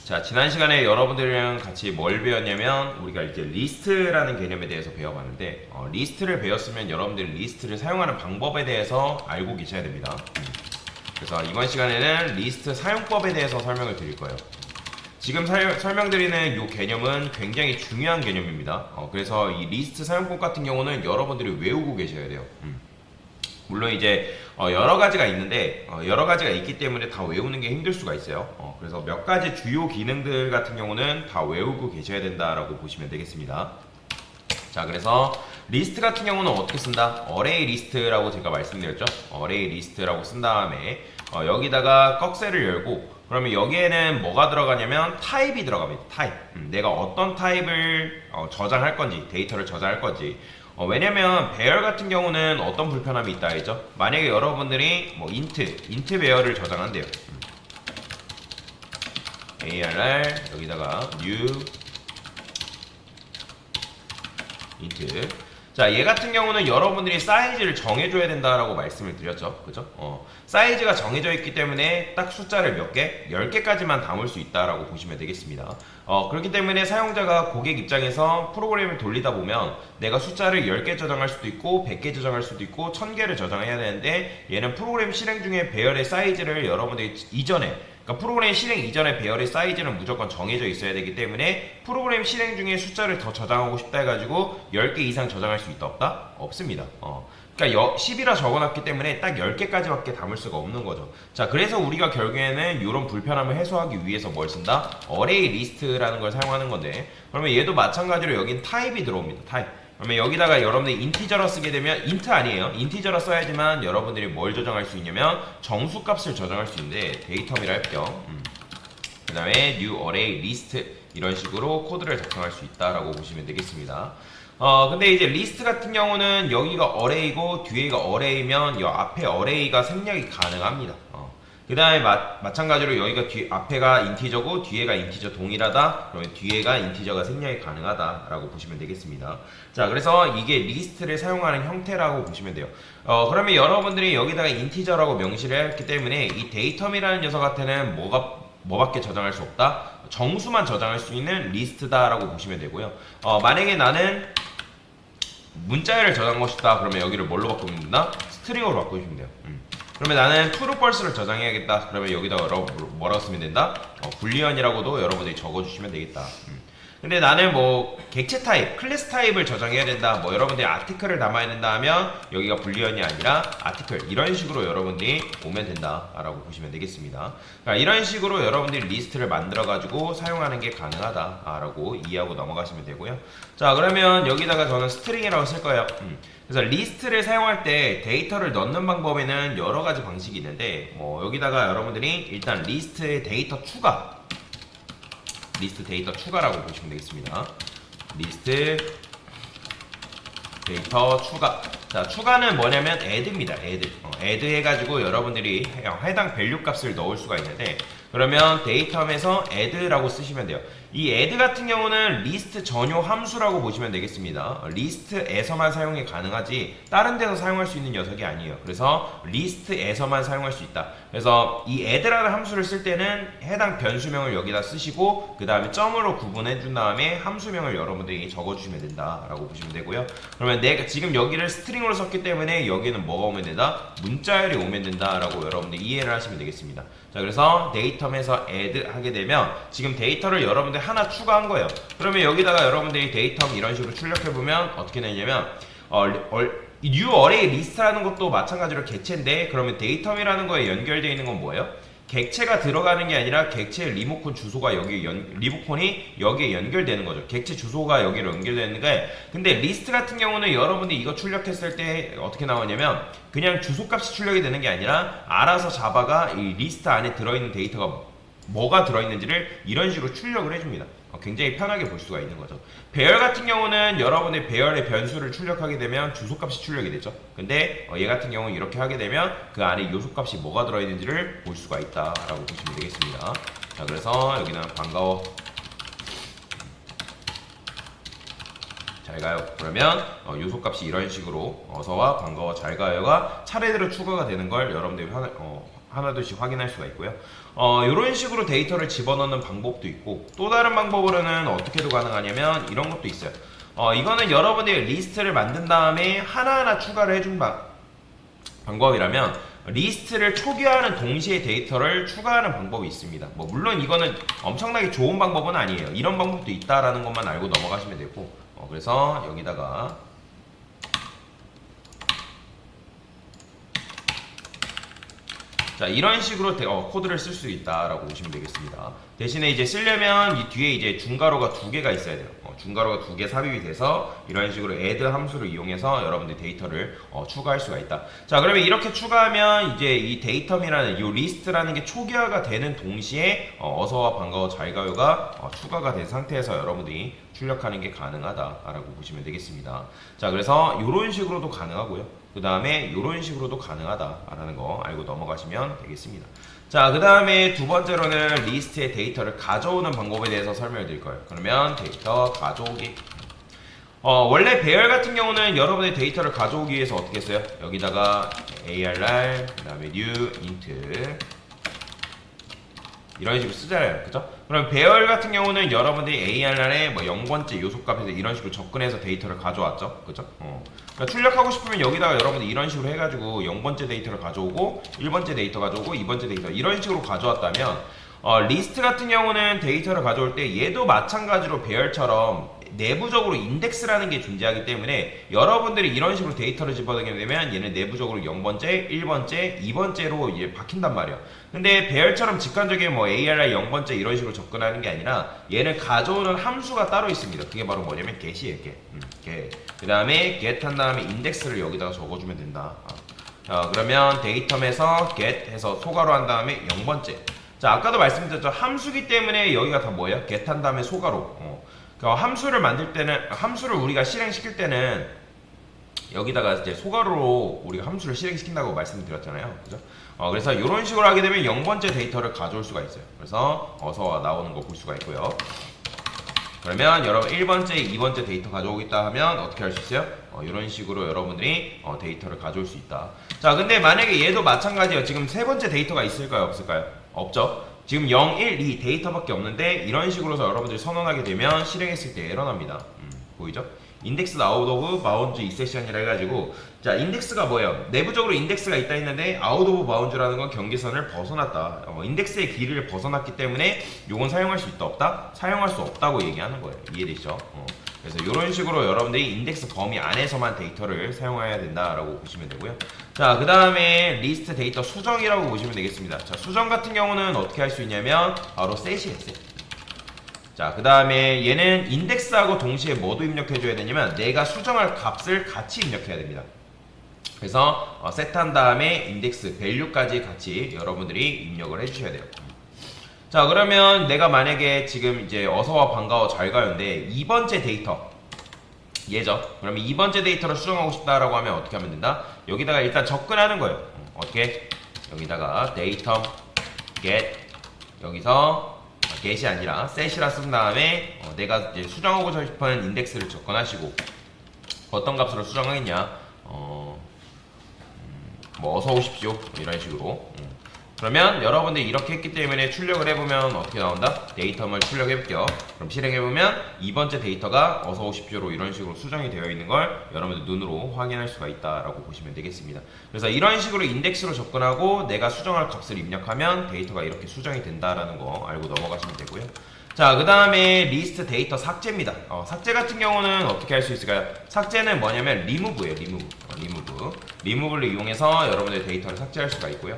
자, 지난 시간에 여러분들이랑 같이 뭘 배웠냐면 우리가 이제 리스트라는 개념에 대해서 배워봤는데 리스트를 배웠으면 여러분들이 리스트를 사용하는 방법에 대해서 알고 계셔야 됩니다. 그래서 이번 시간에는 리스트 사용법에 대해서 설명을 드릴 거예요. 지금 설명드리는 이 개념은 굉장히 중요한 개념입니다. 그래서 이 리스트 사용법 같은 경우는 여러분들이 외우고 계셔야 돼요. 물론 이제 여러 가지가 있는데 여러 가지가 있기 때문에 다 외우는 게 힘들 수가 있어요. 그래서 몇 가지 주요 기능들 같은 경우는 다 외우고 계셔야 된다라고 보시면 되겠습니다. 자, 그래서 리스트 같은 경우는 어떻게 쓴다? 어레이 리스트라고 제가 말씀드렸죠. 어레이 리스트라고 쓴 다음에 여기다가 꺽쇠를 열고, 그러면 여기에는 뭐가 들어가냐면 타입이 들어갑니다. 타입. 내가 어떤 타입을 저장할 건지, 데이터를 저장할 건지. 왜냐면 배열 같은 경우는 어떤 불편함이 있다 했죠? 만약에 여러분들이 뭐 인트 배열을 저장한대요. ARR 여기다가 new 인트. 자, 얘 같은 경우는 여러분들이 사이즈를 정해줘야 된다라고 말씀을 드렸죠. 그죠? 사이즈가 정해져 있기 때문에 딱 숫자를 몇 개? 10개까지만 담을 수 있다라고 보시면 되겠습니다. 그렇기 때문에 사용자가 고객 입장에서 프로그램을 돌리다 보면 내가 숫자를 10개 저장할 수도 있고 100개 저장할 수도 있고 1000개를 저장해야 되는데, 얘는 프로그램 실행 중에 배열의 사이즈를 여러분들이 이전에, 그러니까 프로그램 실행 이전에 배열의 사이즈는 무조건 정해져 있어야 되기 때문에 프로그램 실행 중에 숫자를 더 저장하고 싶다 해가지고 10개 이상 저장할 수 있다 없다? 없습니다. 그러니까 10이라 적어놨기 때문에 딱 10개까지밖에 담을 수가 없는 거죠. 자, 그래서 우리가 결국에는 이런 불편함을 해소하기 위해서 뭘 쓴다? 어레이 리스트라는 걸 사용하는 건데, 그러면 얘도 마찬가지로 여긴 타입이 들어옵니다. 타입. 그러면 여기다가 여러분들이 인티저로 쓰게 되면, 인트 아니에요. 인티저로 써야지만 여러분들이 뭘 저장할 수 있냐면 정수 값을 저장할 수 있는데, 데이터미를 할 겸 그 다음에 new array list 이런 식으로 코드를 작성할 수 있다라고 보시면 되겠습니다. 근데 이제 리스트 같은 경우는 여기가 array고 뒤에가 array면 이 앞에 array가 생략이 가능합니다. 그 다음에 마찬가지로 여기가 앞에가 인티저고 뒤에가 인티저 동일하다, 그러면 뒤에가 인티저가 생략이 가능하다라고 보시면 되겠습니다. 자, 그래서 이게 리스트를 사용하는 형태라고 보시면 돼요. 그러면 여러분들이 여기다가 인티저라고 명시를 했기 때문에 이 데이텀이라는 녀석한테는 뭐밖에 저장할 수 없다? 정수만 저장할 수 있는 리스트다라고 보시면 되고요. 만약에 나는 문자열을 저장하고 싶다, 그러면 여기를 뭘로 바꾸면 된다? 스트링으로 바꾸시면 돼요. 그러면 나는 true false를 저장해야겠다, 그러면 여기다가 뭐라고 쓰면 된다? 불리언이라고도 여러분들이 적어주시면 되겠다. 근데 나는 뭐 객체 타입, 클래스 타입을 저장해야 된다, 뭐 여러분들이 아티클을 담아야 된다 하면 여기가 불리언이 아니라 아티클, 이런 식으로 여러분들이 오면 된다라고 보시면 되겠습니다. 그러니까 이런 식으로 여러분들이 리스트를 만들어 가지고 사용하는 게 가능하다라고 이해하고 넘어가시면 되고요. 자, 그러면 여기다가 저는 스트링이라고 쓸 거예요. 그래서 리스트를 사용할 때 데이터를 넣는 방법에는 여러 가지 방식이 있는데, 여기다가 여러분들이 일단 리스트의 데이터 추가, 리스트 데이터 추가라고 보시면 되겠습니다. 리스트 데이터 추가. 자, 추가는 뭐냐면 add입니다. add 해가지고 여러분들이 해당 밸류 값을 넣을 수가 있는데, 그러면 데이텀에서 add라고 쓰시면 돼요. 이 add 같은 경우는 리스트 전용 함수라고 보시면 되겠습니다. 리스트에서만 사용이 가능하지 다른 데서 사용할 수 있는 녀석이 아니에요. 그래서 리스트에서만 사용할 수 있다. 그래서 이 add라는 함수를 쓸 때는 해당 변수명을 여기다 쓰시고 그 다음에 점으로 구분해 준 다음에 함수명을 여러분들이 적어주시면 된다라고 보시면 되고요. 그러면 내가 지금 여기를 스트링으로 썼기 때문에 여기는 뭐가 오면 된다? 문자열이 오면 된다라고 여러분들 이해를 하시면 되겠습니다. 자, 그래서 데이텀에서 add 하게 되면 지금 데이터를 여러분들 하나 추가한 거예요. 그러면 여기다가 여러분들이 데이텀 이런 식으로 출력해보면 어떻게 되냐면 new array list라는 것도 마찬가지로 객체인데, 그러면 데이텀이라는 거에 연결되어 있는 건 뭐예요? 객체가 들어가는 게 아니라 객체의 리모컨 주소가 리모컨이 여기에 연결되는 거죠. 객체 주소가 여기로 연결되는 게, 근데 리스트 같은 경우는 여러분들이 이거 출력했을 때 어떻게 나오냐면 그냥 주소값이 출력이 되는 게 아니라 알아서 자바가 이 리스트 안에 들어있는 데이터가 뭐가 들어있는지를 이런 식으로 출력을 해줍니다. 굉장히 편하게 볼 수가 있는 거죠. 배열 같은 경우는 여러분의 배열의 변수를 출력하게 되면 주소값이 출력이 되죠. 근데 얘 같은 경우는 이렇게 하게 되면 그 안에 요소값이 뭐가 들어있는지를 볼 수가 있다라고 보시면 되겠습니다. 자, 그래서 여기는 반가워, 잘 가요. 그러면 요소값이 이런 식으로 어서와 반가워 잘 가요가 차례대로 추가가 되는 걸 여러분들이 하나둘씩 확인할 수가 있고요. 이런 식으로 데이터를 집어넣는 방법도 있고, 또 다른 방법으로는 어떻게도 가능하냐면 이런 것도 있어요. 이거는 여러분들이 리스트를 만든 다음에 하나하나 추가를 해준 방법이라면, 리스트를 초기화하는 동시에 데이터를 추가하는 방법이 있습니다. 뭐 물론 이거는 엄청나게 좋은 방법은 아니에요. 이런 방법도 있다라는 것만 알고 넘어가시면 되고, 그래서 여기다가 자, 이런 식으로 코드를 쓸 수 있다라고 보시면 되겠습니다. 대신에 이제 쓰려면 이 뒤에 이제 중괄호가 두 개가 있어야 돼요. 중괄호가 두 개 삽입이 돼서 이런 식으로 add 함수를 이용해서 여러분들 데이터를 추가할 수가 있다. 자, 그러면 이렇게 추가하면 이제 이 데이텀이라는 이 리스트라는 게 초기화가 되는 동시에 어서와 반가워 잘 가요가 추가가 된 상태에서 여러분들이 출력하는 게 가능하다라고 보시면 되겠습니다. 자, 그래서 이런 식으로도 가능하고요. 그 다음에 이런 식으로도 가능하다라는 거 알고 넘어가시면 되겠습니다. 자, 그 다음에 두 번째로는 리스트의 데이터를 가져오는 방법에 대해서 설명을 드릴 거예요. 그러면 데이터 가져오기. 원래 배열 같은 경우는 여러분의 데이터를 가져오기 위해서 어떻게 했어요? 여기다가 ARR, 그 다음에 new, int 이런 식으로 쓰잖아요. 그죠? 그럼 배열 같은 경우는 여러분들이 ARR에 뭐 0번째 요소값에서 이런 식으로 접근해서 데이터를 가져왔죠. 그죠? 그러니까 출력하고 싶으면 여기다가 여러분들이 이런 식으로 해가지고 0번째 데이터를 가져오고 1번째 데이터 가져오고 2번째 데이터 이런 식으로 가져왔다면 리스트 같은 경우는 데이터를 가져올 때 얘도 마찬가지로 배열처럼 내부적으로 인덱스라는 게 존재하기 때문에 여러분들이 이런 식으로 데이터를 집어넣게 되면 얘는 내부적으로 0번째, 1번째, 2번째로 이제 박힌단 말이에요. 근데 배열처럼 직관적인 뭐 ARR 0번째 이런 식으로 접근하는 게 아니라 얘는 가져오는 함수가 따로 있습니다. 그게 바로 뭐냐면 get이에요. get. 그 다음에 get 한 다음에 인덱스를 여기다가 적어주면 된다. 그러면 데이텀에서 get 해서 소괄호 한 다음에 0번째. 자, 아까도 말씀드렸죠. 함수기 때문에 여기가 다 뭐예요? get 한 다음에 소괄호. 그러니까 함수를 만들 때는, 함수를 우리가 실행시킬 때는 여기다가 이제 소괄호로 우리가 함수를 실행시킨다고 말씀드렸잖아요. 그죠? 그래서 이런 식으로 하게 되면 0번째 데이터를 가져올 수가 있어요. 그래서 어서 나오는 거 볼 수가 있고요. 그러면 여러분 1번째, 2번째 데이터 가져오겠다 하면 어떻게 할 수 있어요? 이런 식으로 여러분들이 데이터를 가져올 수 있다. 자, 근데 만약에 얘도 마찬가지예요. 지금 세 번째 데이터가 있을까요? 없을까요? 없죠. 지금 0, 1, 2 데이터밖에 없는데 이런 식으로서 여러분들이 선언하게 되면 실행했을 때 에러 납니다. 보이죠? 인덱스 아웃 오브 바운드 이세션이라 해가지고, 자, 인덱스가 뭐예요? 내부적으로 인덱스가 있다 했는데 아웃 오브 바운드라는 건 경계선을 벗어났다. 인덱스의 길이를 벗어났기 때문에 요건 사용할 수 있다 없다? 사용할 수 없다고 얘기하는 거예요. 이해되시죠? 그래서 이런 식으로 여러분들이 인덱스 범위 안에서만 데이터를 사용해야 된다라고 보시면 되고요. 자, 그 다음에 리스트 데이터 수정이라고 보시면 되겠습니다. 자, 수정 같은 경우는 어떻게 할 수 있냐면 바로 셋이에요. 자, 그 다음에 얘는 인덱스하고 동시에 뭐도 입력해줘야 되냐면 내가 수정할 값을 같이 입력해야 됩니다. 그래서 세트한 다음에 인덱스 밸류까지 같이 여러분들이 입력을 해주셔야 돼요. 자, 그러면 내가 만약에 지금 이제 어서와 반가워 잘 가요인데 2번째 데이터 얘죠. 그러면 2번째 데이터를 수정하고 싶다라고 하면 어떻게 하면 된다? 여기다가 일단 접근하는 거예요. 어떻게? 여기다가 데이터 get 여기서 get이 아니라 set이라 쓴 다음에 내가 이제 수정하고 싶은 인덱스를 접근하시고 어떤 값으로 수정하겠냐? 뭐 어서 오십시오 이런 식으로. 그러면 여러분들이 이렇게 했기 때문에 출력을 해보면 어떻게 나온다? 데이텀을 출력해볼게요. 그럼 실행해보면 2번째 데이터가 어서 오십시오로 이런 식으로 수정이 되어 있는 걸 여러분들 눈으로 확인할 수가 있다라고 보시면 되겠습니다. 그래서 이런 식으로 인덱스로 접근하고 내가 수정할 값을 입력하면 데이터가 이렇게 수정이 된다라는 거 알고 넘어가시면 되고요. 자, 그 다음에 리스트 데이터 삭제입니다. 삭제 같은 경우는 어떻게 할 수 있을까요? 삭제는 뭐냐면 리무브예요. 리무브를 이용해서 여러분들 데이터를 삭제할 수가 있고요.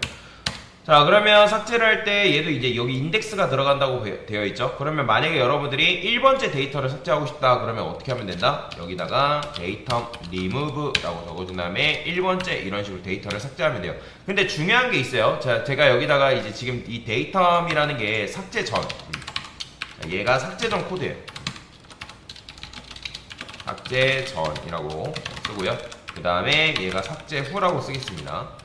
자, 그러면 삭제를 할 때 얘도 이제 여기 인덱스가 들어간다고 되어 있죠. 그러면 만약에 여러분들이 1번째 데이터를 삭제하고 싶다 그러면 어떻게 하면 된다? 여기다가 데이터 remove라고 적어준 다음에 1번째 이런 식으로 데이터를 삭제하면 돼요. 근데 중요한 게 있어요. 자, 제가 여기다가 이제 지금 이 데이텀이라는 게 삭제 전, 얘가 삭제 전 코드예요. 삭제 전이라고 쓰고요. 그 다음에 얘가 삭제 후라고 쓰겠습니다.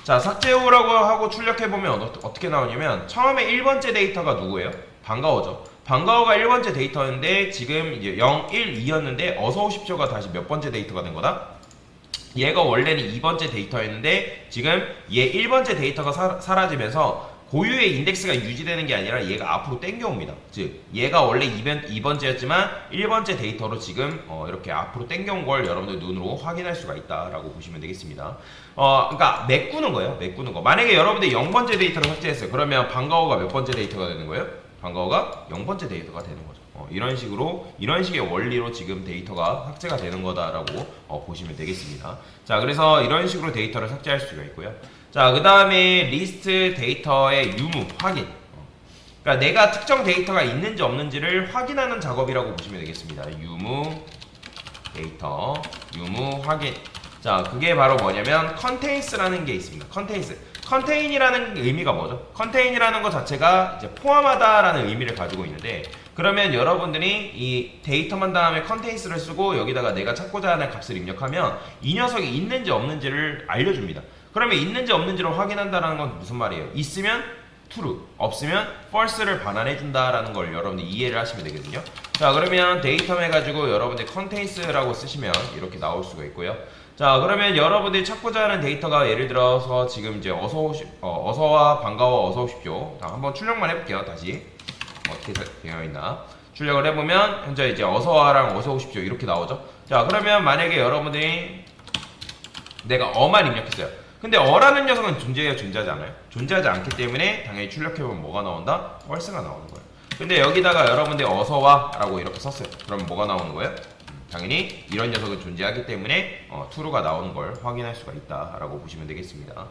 자, 삭제 후라고 하고 출력해보면 어떻게 나오냐면 처음에 1번째 데이터가 누구예요? 반가워죠. 반가워가 1번째 데이터인데 지금 이제 0, 1, 2였는데 어서 오십시오가 다시 몇 번째 데이터가 된 거다? 얘가 원래는 2번째 데이터였는데 지금 얘 1번째 데이터가 사라지면서 고유의 인덱스가 유지되는 게 아니라 얘가 앞으로 땡겨옵니다. 즉 얘가 원래 2번째였지만 1번째 데이터로 지금 이렇게 앞으로 땡겨온 걸 여러분들 눈으로 확인할 수가 있다라고 보시면 되겠습니다. 그러니까 메꾸는 거예요. 메꾸는 거. 만약에 여러분들 0번째 데이터를 삭제했어요. 그러면 반가워가 몇 번째 데이터가 되는 거예요? 반가워가 0번째 데이터가 되는 거죠. 이런 식의 원리로 지금 데이터가 삭제가 되는 거다라고 보시면 되겠습니다. 자, 그래서 이런 식으로 데이터를 삭제할 수가 있고요. 자, 그 다음에 리스트 데이터의 유무 확인. 그러니까 내가 특정 데이터가 있는지 없는지를 확인하는 작업이라고 보시면 되겠습니다. 유무 데이터, 유무 확인. 자, 그게 바로 뭐냐면 컨테인스라는 게 있습니다. 컨테인이라는 의미가 뭐죠? 컨테인이라는 것 자체가 이제 포함하다라는 의미를 가지고 있는데, 그러면 여러분들이 이 데이터만 다음에 컨테인스를 쓰고 여기다가 내가 찾고자 하는 값을 입력하면 이 녀석이 있는지 없는지를 알려줍니다. 그러면 있는지 없는지를 확인한다는 건 무슨 말이에요? 있으면 true, 없으면 false를 반환해준다라는 걸 여러분들이 이해를 하시면 되거든요. 자, 그러면 데이터 해가지고 여러분들 컨테인스라고 쓰시면 이렇게 나올 수가 있고요. 자, 그러면 여러분들이 찾고자 하는 데이터가 예를 들어서 지금 이제 어서와 반가워 어서 오십시오. 자, 한번 출력만 해볼게요. 다시 어떻게 되어 있나 출력을 해보면 현재 이제 어서와랑 어서 오십시오 이렇게 나오죠. 자, 그러면 만약에 여러분들이 내가 어만 입력했어요. 근데 어라는 녀석은 존재해요, 존재하지 않아요? 존재하지 않기 때문에 당연히 출력해보면 뭐가 나온다? false가 나오는 거예요. 근데 여기다가 여러분들이 어서와 라고 이렇게 썼어요. 그럼 뭐가 나오는 거예요? 당연히 이런 녀석은 존재하기 때문에 true가 나오는 걸 확인할 수가 있다라고 보시면 되겠습니다.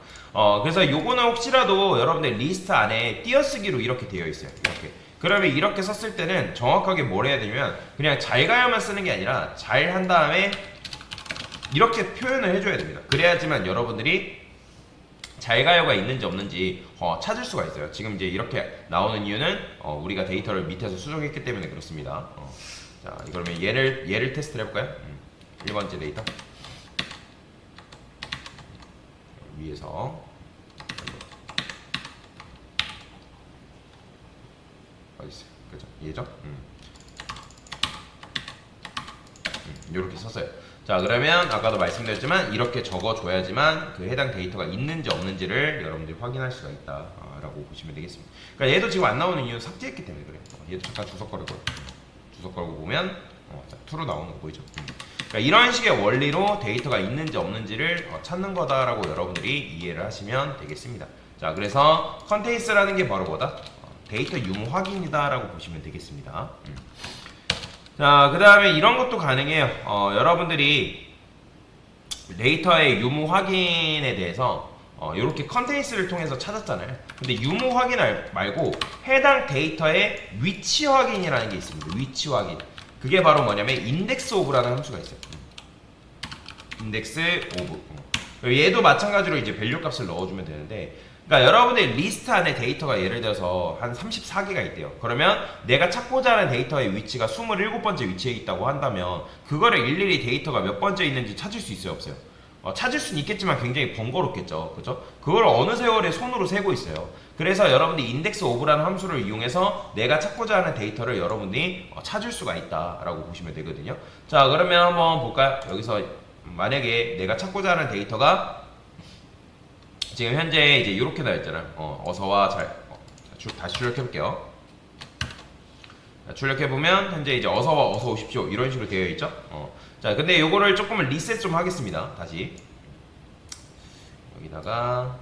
그래서 요거는 혹시라도 여러분들 리스트 안에 띄어쓰기로 이렇게 되어 있어요. 이렇게. 그러면 이렇게 썼을 때는 정확하게 뭘 해야 되냐면 그냥 잘 가요만 쓰는 게 아니라 잘 한 다음에 이렇게 표현을 해줘야 됩니다. 그래야지만 여러분들이 잘 가요가 있는지 없는지 찾을 수가 있어요. 지금 이제 이렇게 나오는 이유는 우리가 데이터를 밑에서 수정했기 때문에 그렇습니다. 자, 그러면 얘를 테스트를 해볼까요? 1번째 데이터 위에서 어디 있어요? 그죠? 얘죠? 이렇게 썼어요. 자, 그러면 아까도 말씀드렸지만 이렇게 적어줘야지만 그 해당 데이터가 있는지 없는지를 여러분들이 확인할 수가 있다라고 보시면 되겠습니다. 그러니까 얘도 지금 안 나오는 이유는 삭제했기 때문에 그래요. 얘도 잠깐 주석 걸고 보면 자, true로 나오는 거 보이죠? 그러니까 이런 식의 원리로 데이터가 있는지 없는지를 찾는 거다라고 여러분들이 이해를 하시면 되겠습니다. 자, 그래서 컨테인스라는 게 바로 뭐다? 데이터 유무 확인이다라고 보시면 되겠습니다. 자, 그 다음에 이런 것도 가능해요. 여러분들이 데이터의 유무 확인에 대해서 이렇게 컨테인스를 통해서 찾았잖아요. 근데 유무 확인 말고 해당 데이터의 위치 확인이라는 게 있습니다. 위치 확인. 그게 바로 뭐냐면 인덱스 오브라는 함수가 있어요. 인덱스 오브. 얘도 마찬가지로 이제 밸류 값을 넣어주면 되는데, 그러니까 여러분의 리스트 안에 데이터가 예를 들어서 한 34개가 있대요. 그러면 내가 찾고자 하는 데이터의 위치가 27번째 위치에 있다고 한다면 그거를 일일이 데이터가 몇 번째 있는지 찾을 수 있어요, 없어요? 찾을 수는 있겠지만 굉장히 번거롭겠죠. 그죠? 그걸 어느 세월에 손으로 세고 있어요. 그래서 여러분들이 인덱스 오브라는 함수를 이용해서 내가 찾고자 하는 데이터를 여러분들이 찾을 수가 있다라고 보시면 되거든요. 자, 그러면 한번 볼까요? 여기서 만약에 내가 찾고자 하는 데이터가 지금 현재 이제 이렇게 나와 있잖아요. 어서와 다시 출력해 볼게요. 출력해 보면 현재 이제 어서와 어서 오십시오 이런 식으로 되어 있죠. 자, 근데 요거를 조금 리셋 좀 하겠습니다. 다시 여기다가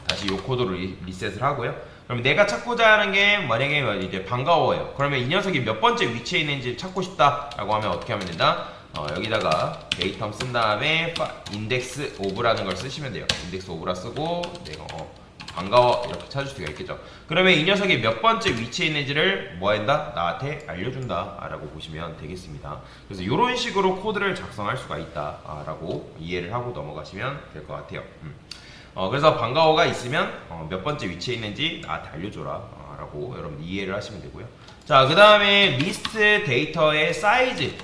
다시 요 코드로 리셋을 하고요. 그럼 내가 찾고자 하는 게 만약에 이제 반가워요. 그러면 이 녀석이 몇 번째 위치에 있는지 찾고 싶다라고 하면 어떻게 하면 된다? 여기다가 데이터 쓴 다음에 인덱스 오브라는 걸 쓰시면 돼요. 인덱스 오브라 쓰고 내가 반가워 이렇게 찾을 수가 있겠죠. 그러면 이 녀석이 몇 번째 위치에 있는지를 뭐 한다? 나한테 알려준다 라고 보시면 되겠습니다. 그래서 이런 식으로 코드를 작성할 수가 있다 라고 이해를 하고 넘어가시면 될 것 같아요. 그래서 반가워가 있으면 몇 번째 위치에 있는지 나한테 알려줘라 라고 여러분 이해를 하시면 되고요. 자, 그 다음에 리스트 데이터의 사이즈.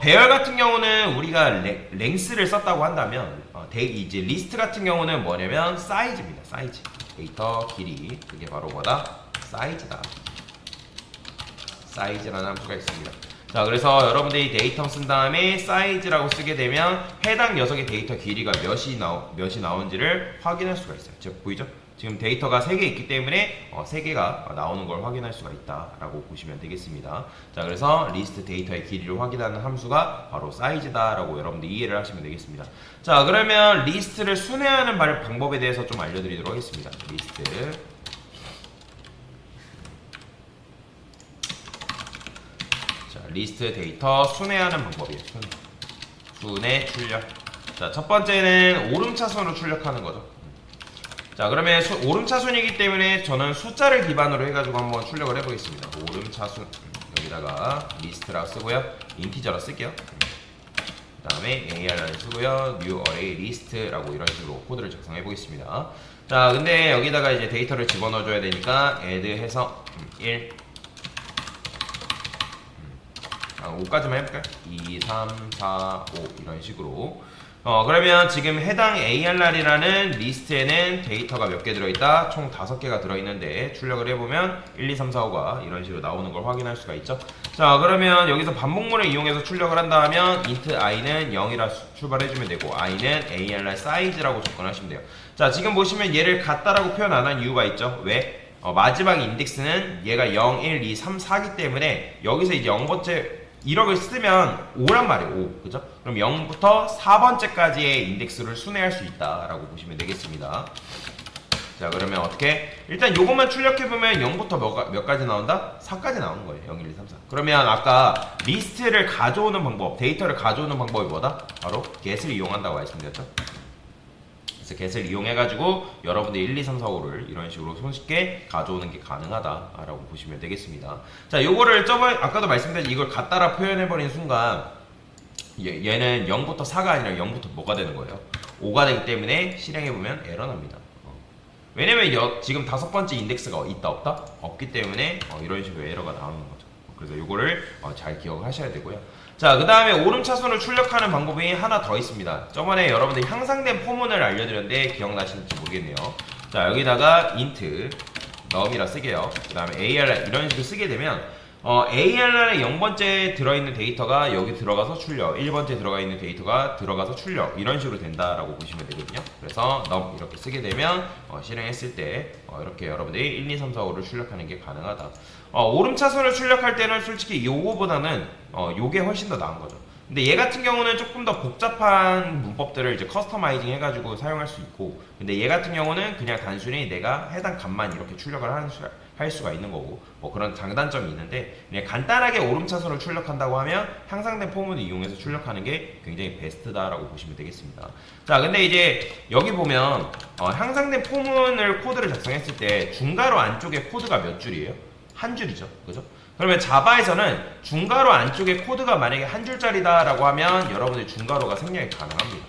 배열 같은 경우는 우리가 랭스를 썼다고 한다면 이제 리스트 같은 경우는 뭐냐면 사이즈입니다. 사이즈. 데이터 길이. 그게 바로 뭐다? 사이즈다. 사이즈라는 함수가 있습니다. 자, 그래서 여러분들이 데이터 쓴 다음에 사이즈라고 쓰게 되면 해당 녀석의 데이터 길이가 몇이 나오는지를 확인할 수가 있어요. 즉, 보이죠? 지금 데이터가 3개 있기 때문에 3개가 나오는 걸 확인할 수가 있다라고 보시면 되겠습니다. 자, 그래서 리스트 데이터의 길이를 확인하는 함수가 바로 사이즈다라고 여러분들 이해를 하시면 되겠습니다. 자, 그러면 리스트를 순회하는 방법에 대해서 좀 알려드리도록 하겠습니다. 리스트 데이터 순회하는 방법이에요. 순회 출력. 자, 첫 번째는 오름차순으로 출력하는 거죠. 자, 그러면 오름차순이기 때문에 저는 숫자를 기반으로 해가지고 한번 출력을 해보겠습니다. 오름차순 여기다가 리스트라고 쓰고요, 인티저로 쓸게요. 그 다음에 AR를 쓰고요, new array list라고 이런 식으로 코드를 작성해 보겠습니다. 자, 근데 여기다가 이제 데이터를 집어넣어 줘야 되니까 add 해서 1 5까지만 해볼까요? 2, 3, 4, 5 이런 식으로. 그러면 지금 해당 AR이라는 리스트에는 데이터가 몇 개 들어있다? 총 5개가 들어있는데 출력을 해보면 1, 2, 3, 4, 5가 이런 식으로 나오는 걸 확인할 수가 있죠. 자, 그러면 여기서 반복문을 이용해서 출력을 한다 하면 int i는 0이라 출발해주면 되고 i는 AR 사이즈라고 접근하시면 돼요. 자, 지금 보시면 얘를 같다라고 표현 안 한 이유가 있죠. 왜? 마지막 인덱스는 얘가 0, 1, 2, 3, 4기 때문에 여기서 이제 0번째 1억을 쓰면 5란 말이에요. 5. 그죠? 그럼 0부터 4번째까지의 인덱스를 순회할 수 있다라고 보시면 되겠습니다. 자, 그러면 어떻게? 일단 요것만 출력해보면 0부터 몇 가지 나온다? 4까지 나오는 거예요. 0, 1, 2, 3, 4. 그러면 아까 리스트를 가져오는 방법, 데이터를 가져오는 방법이 뭐다? 바로 get을 이용한다고 말씀드렸죠. 그래서 get을 이용해가지고 여러분들 1, 2, 3, 4, 5를 이런 식으로 손쉽게 가져오는 게 가능하다라고 보시면 되겠습니다. 자, 요거를 아까도 말씀드린 이걸 갖다라 표현해버린 순간 얘는 0부터 4가 아니라 0부터 뭐가 되는 거예요? 5가 되기 때문에 실행해보면 에러 납니다. 왜냐면 지금 5번째 인덱스가 있다 없다? 없기 때문에 이런 식으로 에러가 나오는 거죠. 그래서 요거를 잘 기억하셔야 되고요. 자, 그 다음에 오름차순을 출력하는 방법이 하나 더 있습니다. 저번에 여러분들 향상된 포문을 알려드렸는데 기억나시는지 모르겠네요. 자, 여기다가 int num이라 쓰게요. 그 다음에 ARR 이런 식으로 쓰게 되면 ARR에 0번째 들어있는 데이터가 여기 들어가서 출력, 1번째 들어가 있는 데이터가 들어가서 출력, 이런 식으로 된다라고 보시면 되거든요. 그래서 num 이렇게 쓰게 되면 실행했을 때 이렇게 여러분들이 1, 2, 3, 4, 5를 출력하는 게 가능하다. 오름차순을 출력할 때는 솔직히 요거보다는 요게 훨씬 더 나은 거죠. 근데 얘 같은 경우는 조금 더 복잡한 문법들을 이제 커스터마이징 해가지고 사용할 수 있고, 근데 얘 같은 경우는 그냥 단순히 내가 해당 값만 이렇게 출력을 할 수가 있는 거고, 뭐 그런 장단점이 있는데, 그냥 간단하게 오름차순을 출력한다고 하면 향상된 포문을 이용해서 출력하는 게 굉장히 베스트다라고 보시면 되겠습니다. 자, 근데 이제 여기 보면 향상된 포문을 코드를 작성했을 때 중괄호 안쪽에 코드가 몇 줄이에요? 한 줄이죠, 그죠? 그러면 자바에서는 중괄호 안쪽에 코드가 만약에 한 줄짜리다라고 하면 여러분들 중괄호가 생략이 가능합니다.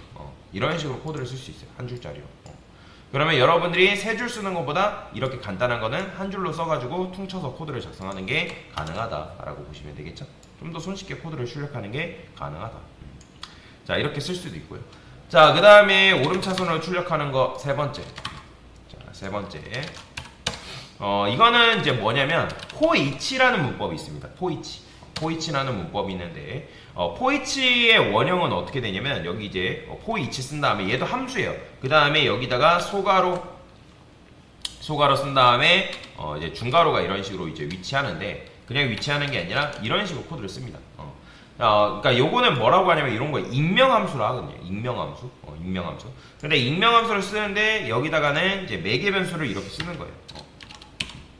이런 식으로 코드를 쓸 수 있어요. 한 줄짜리로. 그러면 여러분들이 3줄 쓰는 것보다 이렇게 간단한 거는 한 줄로 써가지고 퉁쳐서 코드를 작성하는 게 가능하다라고 보시면 되겠죠. 좀 더 손쉽게 코드를 출력하는 게 가능하다. 자, 이렇게 쓸 수도 있고요. 자, 그 다음에 오름차순으로 출력하는 거 세 번째. 자, 세 번째. 이거는 이제 뭐냐면 포이치라는 문법이 있습니다. 포이치라는 문법이 있는데 포이치의 원형은 어떻게 되냐면 여기 이제 포이치 쓴 다음에 얘도 함수예요. 그 다음에 여기다가 소괄호 쓴 다음에 이제 중괄호가 이런 식으로 이제 위치하는데, 그냥 위치하는 게 아니라 이런 식으로 코드를 씁니다. 그러니까 요거는 뭐라고 하냐면 이런 거예요. 익명함수라 하거든요. 익명함수. 근데 익명함수를 쓰는데 여기다가는 이제 매개 변수를 이렇게 쓰는 거예요.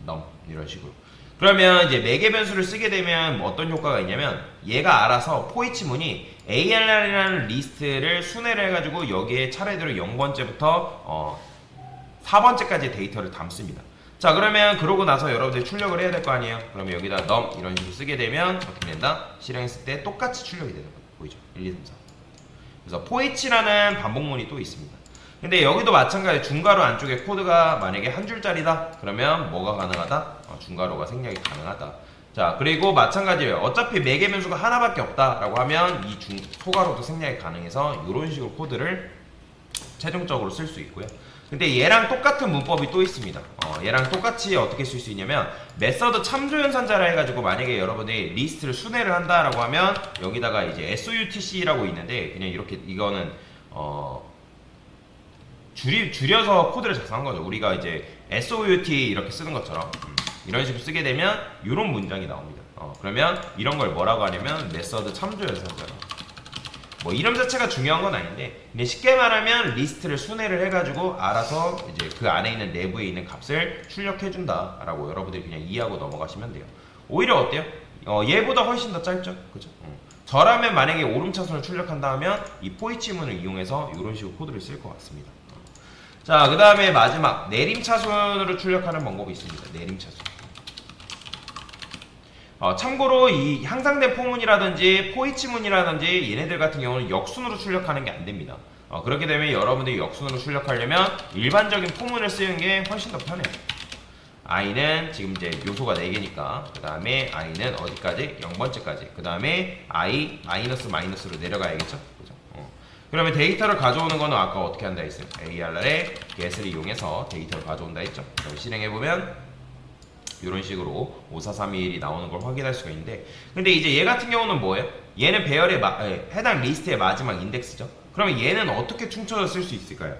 num 이런 식으로. 그러면 이제 매개 변수를 쓰게 되면 뭐 어떤 효과가 있냐면 얘가 알아서 포이치문이 ARR이라는 리스트를 순회를 해가지고 여기에 차례대로 0번째부터 4번째까지 데이터를 담습니다. 자, 그러면 그러고 나서 여러분들이 출력을 해야 될 거 아니에요. 그러면 여기다 num 이런 식으로 쓰게 되면 어떻게 된다? 실행했을 때 똑같이 출력이 되는 거예요. 보이죠? 1, 2, 3, 4. 그래서 포이치라는 반복문이 또 있습니다. 근데 여기도 마찬가지 중괄호 안쪽에 코드가 만약에 한 줄짜리다 그러면 뭐가 가능하다? 중괄호가 생략이 가능하다. 자, 그리고 마찬가지예요. 어차피 매개 변수가 하나밖에 없다라고 하면 이 소괄호도 생략이 가능해서 이런 식으로 코드를 최종적으로 쓸 수 있고요. 근데 얘랑 똑같은 문법이 또 있습니다. 얘랑 똑같이 어떻게 쓸 수 있냐면 메서드 참조연산자라 해가지고 만약에 여러분들이 리스트를 순회를 한다라고 하면 여기다가 이제 SOUTC라고 있는데 그냥 이렇게 이거는 줄여서 코드를 작성한 거죠. 우리가 이제 SOUT 이렇게 쓰는 것처럼 이런 식으로 쓰게 되면 이런 문장이 나옵니다. 그러면 이런 걸 뭐라고 하냐면 메서드 참조연산자라고. 뭐 이름 자체가 중요한 건 아닌데 근데 쉽게 말하면 리스트를 순회를 해가지고 알아서 이제 그 안에 있는 내부에 있는 값을 출력해준다라고 여러분들이 그냥 이해하고 넘어가시면 돼요. 오히려 어때요? 얘보다 훨씬 더 짧죠, 그죠? 저라면 만약에 오름차순을 출력한다 하면 이 포이치문을 이용해서 이런 식으로 코드를 쓸 것 같습니다. 자, 그 다음에 마지막 내림차순으로 출력하는 방법이 있습니다. 내림차순. 참고로 이 향상된 포문이라든지 포이치문이라든지 얘네들 같은 경우는 역순으로 출력하는 게 안 됩니다. 그렇게 되면 여러분들이 역순으로 출력하려면 일반적인 포문을 쓰는 게 훨씬 더 편해요. i는 지금 이제 요소가 4개니까 그 다음에 i는 어디까지? 0번째까지 그 다음에 i 마이너스로 내려가야겠죠? 그죠? 그러면 데이터를 가져오는 거는 아까 어떻게 한다 했어요? ARR에 get을 이용해서 데이터를 가져온다 했죠? 그럼 실행해보면 이런 식으로 5431이 나오는 걸 확인할 수가 있는데 근데 이제 얘 같은 경우는 뭐예요? 얘는 배열의 해당 리스트의 마지막 인덱스죠. 그러면 얘는 어떻게 춤춰서 쓸 수 있을까요?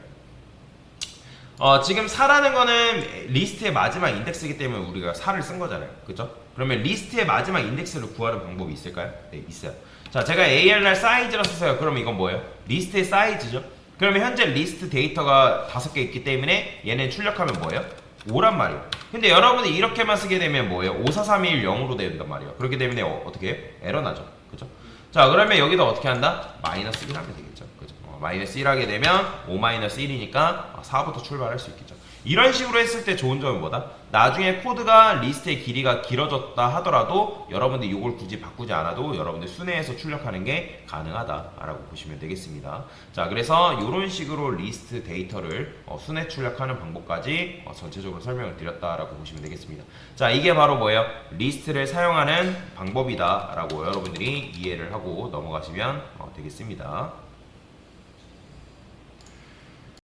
지금 4라는 거는 리스트의 마지막 인덱스이기 때문에 우리가 4를 쓴 거잖아요. 그죠? 그러면 리스트의 마지막 인덱스를 구하는 방법이 있을까요? 네, 있어요. 자, 제가 ARR 사이즈라 썼어요. 그러면 이건 뭐예요? 리스트의 사이즈죠. 그러면 현재 리스트 데이터가 5개 있기 때문에 얘는 출력하면 뭐예요? 5란 말이에요. 근데 여러분이 이렇게만 쓰게 되면 뭐예요? 54321 0으로 된단 말이에요. 그렇기 때문에 어떻게 해요? 에러 나죠. 그죠? 자, 그러면 여기다 어떻게 한다? 마이너스 1 하면 되겠죠. 그죠? 마이너스 1 하게 되면 5 마이너스 1이니까 4부터 출발할 수 있겠죠. 이런 식으로 했을 때 좋은 점은 뭐다? 나중에 코드가 리스트의 길이가 길어졌다 하더라도 여러분들이 이걸 굳이 바꾸지 않아도 여러분들 순회해서 출력하는 게 가능하다라고 보시면 되겠습니다. 자, 그래서 이런 식으로 리스트 데이터를 순회 출력하는 방법까지 전체적으로 설명을 드렸다라고 보시면 되겠습니다. 자, 이게 바로 뭐예요? 리스트를 사용하는 방법이다라고 여러분들이 이해를 하고 넘어가시면 되겠습니다.